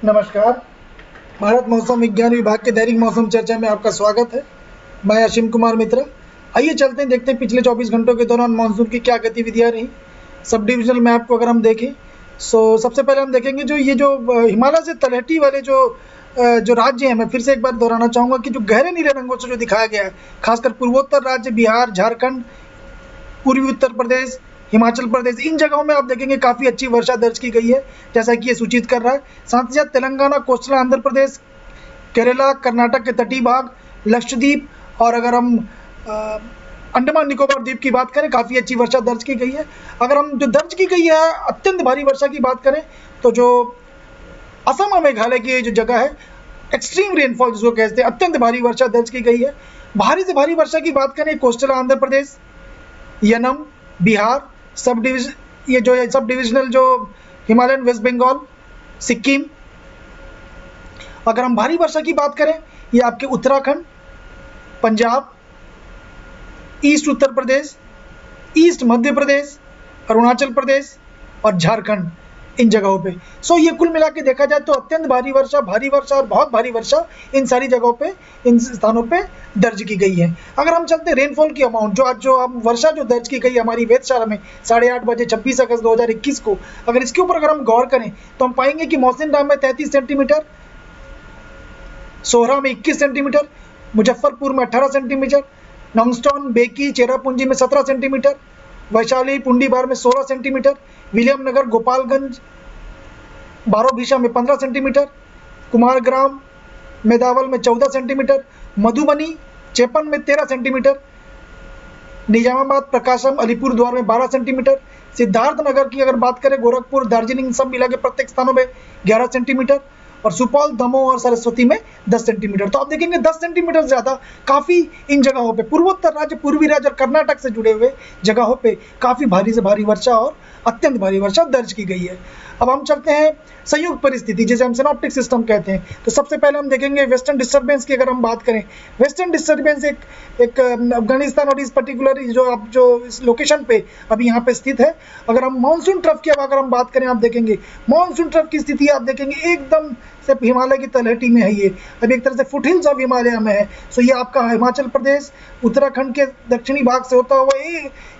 नमस्कार। भारत मौसम विज्ञान विभाग के दैनिक मौसम चर्चा में आपका स्वागत है। मैं असीम कुमार मित्रा। आइए चलते हैं, देखते हैं पिछले 24 घंटों के दौरान मानसून की क्या गतिविधियां रही। सब डिविजनल मैप को अगर हम देखें, सबसे पहले हम देखेंगे जो हिमालय से तलहटी वाले जो राज्य हैं, मैं फिर से एक बार दोहराना चाहूँगा कि जो गहरे नीले रंगों से जो दिखाया गया है, खासकर पूर्वोत्तर राज्य बिहार, झारखंड, पूर्वी उत्तर प्रदेश, हिमाचल प्रदेश, इन जगहों में आप देखेंगे काफ़ी अच्छी वर्षा दर्ज की गई है, जैसा कि ये सूचित कर रहा है। साथ ही साथ तेलंगाना, कोस्टल आंध्र प्रदेश, केरला, कर्नाटक के तटीय भाग, लक्षद्वीप और अगर हम अंडमान निकोबार द्वीप की बात करें, काफ़ी अच्छी वर्षा दर्ज की गई है। अगर हम जो दर्ज की गई है अत्यंत भारी वर्षा की बात करें, तो जो असम और मेघालय की जो जगह है, एक्सट्रीम रेनफॉल जिसको कहते हैं, अत्यंत भारी वर्षा दर्ज की गई है। भारी से भारी वर्षा की बात करें, coastal Andhra Pradesh, Yanam, Bihar, sub divisional जो हिमालयन वेस्ट बंगाल, सिक्किम। अगर हम भारी वर्षा की बात करें, ये आपके उत्तराखंड, पंजाब, ईस्ट उत्तर प्रदेश, ईस्ट मध्य प्रदेश, अरुणाचल प्रदेश और झारखंड, इन जगहों पे। ये कुल मिला के देखा जाए तो अत्यंत भारी वर्षा और बहुत भारी वर्षा इन सारी जगहों पे, इन स्थानों पे दर्ज की गई है। अगर हम चलते रेनफॉल की अमाउंट, जो वर्षा जो दर्ज की गई हमारी वेधशाला में 8:30 बजे 26 अगस्त 2021 को, अगर इसके ऊपर अगर हम गौर करें तो हम पाएंगे कि मौसिनराम में 33 सेंटीमीटर, सोहरा में 21 सेंटीमीटर, मुजफ्फरपुर में 18 सेंटीमीटर, नॉन्गस्टॉन, बेकी, चेरापूंजी में 17 सेंटीमीटर, वैशाली, पुंडीबार में 16 सेंटीमीटर, विलियम नगर, गोपालगंज, बारोभिशा में 15 सेंटीमीटर, कुमारग्राम, मेदावल में 14 सेंटीमीटर, मधुबनी, चेपन में 13 सेंटीमीटर, निजामाबाद, प्रकाशम, अलीपुरद्वार में 12 सेंटीमीटर, सिद्धार्थनगर की अगर बात करें, गोरखपुर, दार्जिलिंग, सब मिला के प्रत्येक स्थानों में 11 सेंटीमीटर और सुपौल, दमोह और सरस्वती में 10 सेंटीमीटर। तो आप देखेंगे 10 सेंटीमीटर से ज़्यादा काफ़ी इन जगहों पे, पूर्वोत्तर राज्य, पूर्वी राज्य और कर्नाटक से जुड़े हुए जगहों पे काफ़ी भारी से भारी वर्षा और अत्यंत भारी वर्षा दर्ज की गई है। अब हम चलते हैं संयुक्त परिस्थिति, जिसे हम सिनॉप्टिक सिस्टम कहते हैं। तो सबसे पहले हम देखेंगे वेस्टर्न डिस्टर्बेंस की अगर हम बात करें। वेस्टर्न डिस्टर्बेंस एक अफगानिस्तान और इस पर्टिकुलर जो इस लोकेशन पे अभी यहाँ पे स्थित है। अगर हम मानसून ट्रफ की अगर हम बात करें, आप देखेंगे मानसून ट्रफ की स्थिति आप देखेंगे एकदम से हिमालय की तलहटी में है। ये अभी एक तरह से फुटहिल्स ऑफ हिमालय में है। ये आपका हिमाचल प्रदेश, उत्तराखंड के दक्षिणी भाग से होता हुआ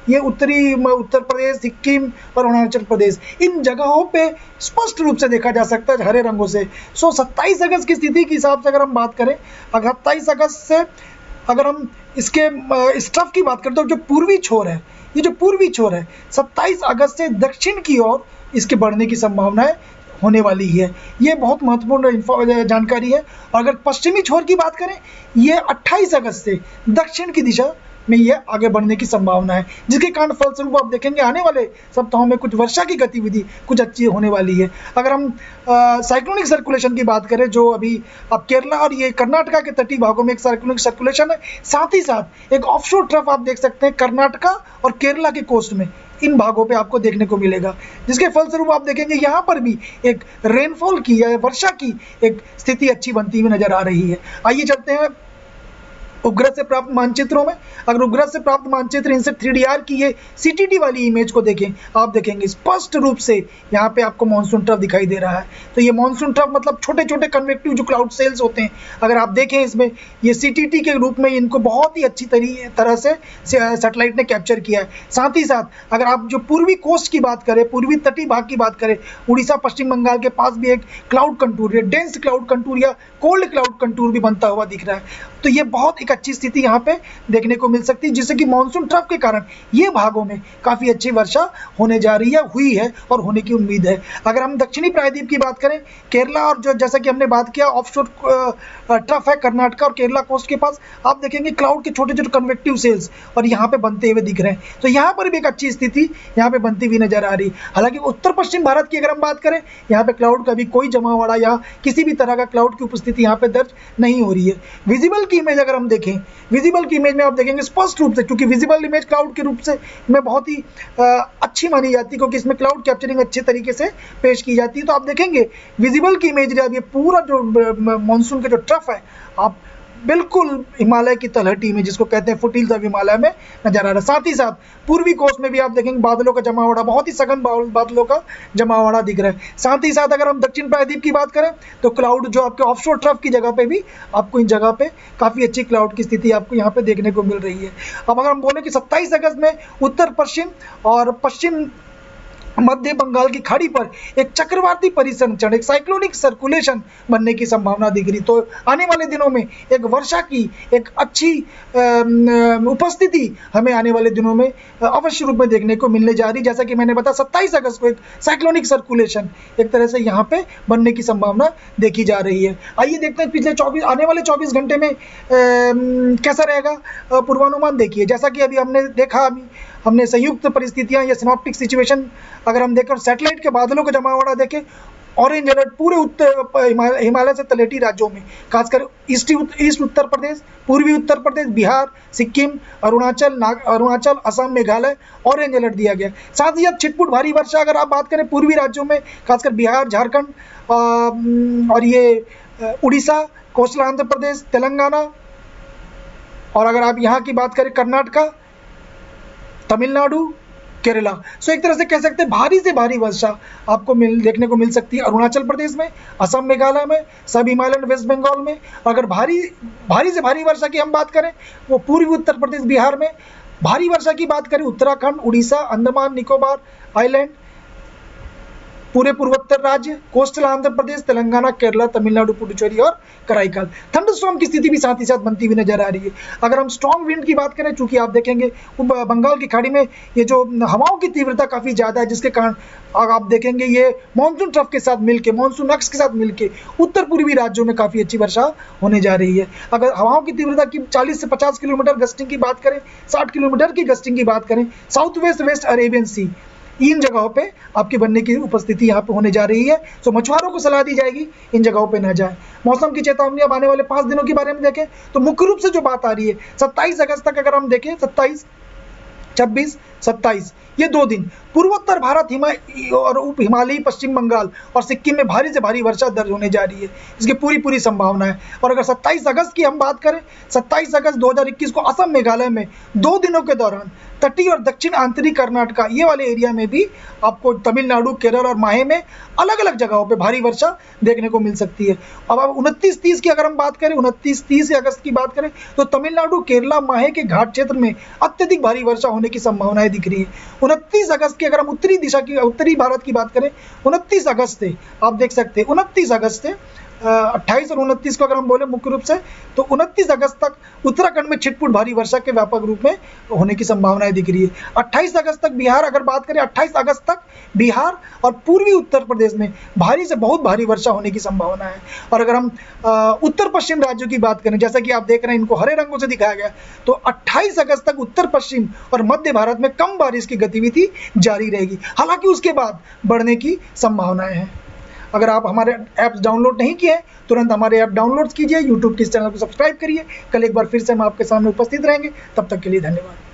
ये उत्तरी उत्तर प्रदेश, सिक्किम और अरुणाचल प्रदेश, इन जगहों पे स्पष्ट रूप से देखा जा सकता है हरे रंगों से। 27 अगस्त की स्थिति के हिसाब से अगर हम बात करें, अगर 27 अगस्त से अगर हम इस ट्रफ की बात करें, तो जो पूर्वी छोर है, ये जो पूर्वी छोर है, 27 अगस्त से दक्षिण की ओर इसके बढ़ने की संभावनाएं होने वाली है। ये बहुत महत्वपूर्ण जानकारी है। और अगर पश्चिमी छोर की बात करें, ये 28 अगस्त से दक्षिण की दिशा में ये आगे बढ़ने की संभावना है, जिसके कारण फलस्वरूप आप देखेंगे आने वाले सप्ताहों में कुछ वर्षा की गतिविधि कुछ अच्छी होने वाली है। अगर हम साइक्लोनिक सर्कुलेशन की बात करें, जो अभी अब केरला और ये कर्नाटका के तटीय भागों में एक साइक्लोनिक सर्कुलेशन है, साथ ही साथ एक ऑफशोर ट्रफ आप देख सकते हैं कर्नाटका और केरला के कोस्ट में, इन भागों पे आपको देखने को मिलेगा, जिसके फलस्वरूप आप देखेंगे यहाँ पर भी एक रेनफॉल की या वर्षा की एक स्थिति अच्छी बनती हुई नजर आ रही है। आइए चलते हैं उपग्रह से प्राप्त मानचित्रों में। अगर उपग्रह से प्राप्त मानचित्र इनसे 3DR की ये CTT वाली इमेज को देखें, आप देखेंगे स्पष्ट रूप से यहाँ पे आपको मानसून ट्रफ दिखाई दे रहा है। तो ये मानसून ट्रफ मतलब छोटे छोटे कन्वेक्टिव जो क्लाउड सेल्स होते हैं, अगर आप देखें इसमें ये CTT के रूप में इनको बहुत ही अच्छी तरह से सैटेलाइट ने कैप्चर किया है। साथ ही साथ अगर आप जो पूर्वी कोस्ट की बात करें, पूर्वी तटीय भाग की बात करें, उड़ीसा, पश्चिम बंगाल के पास भी एक cloud contour, dense cloud contour या कोल्ड क्लाउड कंटूर भी बनता हुआ दिख रहा है। तो ये बहुत एक अच्छी स्थिति यहाँ पे देखने को मिल सकती है, जिससे कि मानसून ट्रफ के कारण ये भागों में काफ़ी अच्छी वर्षा होने जा रही है, हुई है और होने की उम्मीद है। अगर हम दक्षिणी प्रायद्वीप की बात करें, केरला और जो जैसा कि हमने बात किया ऑफशोर ट्रफ है कर्नाटका और केरला कोस्ट के पास, आप देखेंगे क्लाउड के छोटे छोटे कन्वेक्टिव सेल्स और यहाँ पे बनते हुए दिख रहे हैं। तो यहाँ पर भी एक अच्छी स्थिति यहाँ पे बनती हुई नजर आ रही। हालांकि उत्तर पश्चिम भारत की अगर हम बात करें, यहाँ पे क्लाउड का भी कोई जमावड़ा या किसी भी तरह का क्लाउड की उपस्थिति यहाँ पे दर्ज नहीं हो रही है। विजिबल की इमेज अगर हम देखें, विजिबल की इमेज में आप देखेंगे स्पष्ट रूप से, क्योंकि विजिबल इमेज क्लाउड के रूप से में बहुत ही अच्छी मानी जाती है, क्योंकि इसमें क्लाउड कैप्चरिंग अच्छे तरीके से पेश की जाती है। तो आप देखेंगे विजिबल की इमेज, अब ये पूरा जो मानसून का जो ट्रफ है, आप बिल्कुल हिमालय की तलहटी में, जिसको कहते हैं फुटहिल्स ऑफ हिमालय में नजर आ रहा है। साथ ही साथ पूर्वी कोस्ट में भी आप देखेंगे बादलों का जमावड़ा, बहुत ही सघन बादलों का जमावड़ा दिख रहा है। साथ ही साथ अगर हम दक्षिण प्रायद्वीप की बात करें तो क्लाउड जो आपके ऑफशोर ट्रफ की जगह पे भी आपको इन जगह पे काफ़ी अच्छी क्लाउड की स्थिति आपको यहाँ पे देखने को मिल रही है। अब अगर हम बोले कि 27 अगस्त में उत्तर पश्चिम और पश्चिम मध्य बंगाल की खाड़ी पर एक चक्रवाती परिसंचरण, एक साइक्लोनिक सर्कुलेशन बनने की संभावना दिख रही, तो आने वाले दिनों में एक वर्षा की एक अच्छी उपस्थिति हमें आने वाले दिनों में अवश्य रूप में देखने को मिलने जा रही। जैसा कि मैंने बताया 27 अगस्त को एक साइक्लोनिक सर्कुलेशन एक तरह से यहाँ पे बनने की संभावना देखी जा रही है। आइए देखते हैं पिछले आने वाले 24 घंटे में कैसा रहेगा पूर्वानुमान। देखिए, जैसा कि अभी हमने देखा, हमने संयुक्त परिस्थितियां या सिनॉप्टिक सिचुएशन अगर हम देखें, सैटेलाइट के बादलों का जमावड़ा देखें, ऑरेंज अलर्ट पूरे हिमालय से तलहटी राज्यों में, खासकर ईस्ट उत्तर प्रदेश, पूर्वी उत्तर प्रदेश, बिहार, सिक्किम, अरुणाचल, असम, मेघालय ऑरेंज अलर्ट दिया गया। साथ ही अब छिटपुट भारी वर्षा अगर आप बात करें पूर्वी राज्यों में, खासकर बिहार, झारखंड और ये उड़ीसा, कोस्टल आंध्र प्रदेश, तेलंगाना, और अगर आप यहाँ की बात करें कर्नाटका, तमिलनाडु, केरला। सो एक तरह से कह सकते हैं भारी से भारी वर्षा आपको देखने को मिल सकती है अरुणाचल प्रदेश में, असम, मेघालय में, सब हिमालयन वेस्ट बंगाल में। अगर भारी से भारी वर्षा की हम बात करें वो पूर्वी उत्तर प्रदेश, बिहार में। भारी वर्षा की बात करें उत्तराखंड, उड़ीसा, अंडमान निकोबार आइलैंड, पूरे पूर्वोत्तर राज्य, कोस्टल आंध्र प्रदेश, तेलंगाना, केरला, तमिलनाडु, पुडुचेरी और कराईकाल। थंडरस्टॉर्म की स्थिति भी साथ ही साथ बनती हुई नजर आ रही है। अगर हम स्ट्रॉन्ग विंड की बात करें, चूंकि आप देखेंगे बंगाल की खाड़ी में ये जो हवाओं की तीव्रता काफी ज्यादा है, जिसके कारण आप देखेंगे ये मानसून ट्रफ के साथ मिलकर, मानसून अक्ष के साथ मिलकर उत्तर पूर्वी राज्यों में काफी अच्छी वर्षा होने जा रही है। अगर हवाओं की तीव्रता की 40 से 50 किलोमीटर गस्टिंग की बात करें, 60 किलोमीटर की गस्टिंग की बात करें, साउथ वेस्ट अरेबियन सी, इन जगहों पे आपके बनने की उपस्थिति यहाँ पे होने जा रही है। तो मछुआरों को सलाह दी जाएगी इन जगहों पे ना जाए। मौसम की चेतावनी अब आने वाले 5 दिनों के बारे में देखें तो मुख्य रूप से जो बात आ रही है 27 अगस्त तक अगर हम देखें, 27, 26, 27 ये 2 दिन पूर्वोत्तर भारत और उप हिमालयी पश्चिम बंगाल और सिक्किम में भारी से भारी वर्षा दर्ज होने जा रही है, इसकी पूरी संभावना है। और अगर 27 अगस्त की हम बात करें, 27 अगस्त 2021 को असम, मेघालय में 2 दिनों के दौरान तटीय और दक्षिण आंतरिक कर्नाटका ये वाले एरिया में भी आपको तमिलनाडु, केरल और माहे में अलग अलग जगहों पे भारी वर्षा देखने को मिल सकती है। अब 29-30 की अगर हम बात करें, 29-30 अगस्त की बात करें तो तमिलनाडु, केरला, माहे के घाट क्षेत्र में अत्यधिक भारी वर्षा होने की संभावनाएं दिख रही है। 29 अगस्त की अगर हम उत्तरी भारत की बात करें, 29 अगस्त से आप देख सकते हैं, 29 अगस्त से 28 और 29 को अगर हम बोले मुख्य रूप से, तो 29 अगस्त तक उत्तराखंड में छिटपुट भारी वर्षा के व्यापक रूप में होने की संभावनाएं दिख रही है। 28 अगस्त तक बिहार, अगर बात करें 28 अगस्त तक बिहार और पूर्वी उत्तर प्रदेश में भारी से बहुत भारी वर्षा होने की संभावना है। और अगर हम उत्तर पश्चिम राज्यों की बात करें, जैसा कि आप देख रहे हैं इनको हरे रंगों से दिखाया गया, तो 28 अगस्त तक उत्तर पश्चिम और मध्य भारत में कम बारिश की गतिविधि जारी रहेगी, हालांकि उसके बाद बढ़ने की संभावनाएं हैं। अगर आप हमारे ऐप्स डाउनलोड नहीं किए तुरंत हमारे ऐप डाउनलोड कीजिए, यूट्यूब के इस चैनल को सब्सक्राइब करिए। कल एक बार फिर से हम आपके सामने उपस्थित रहेंगे, तब तक के लिए धन्यवाद।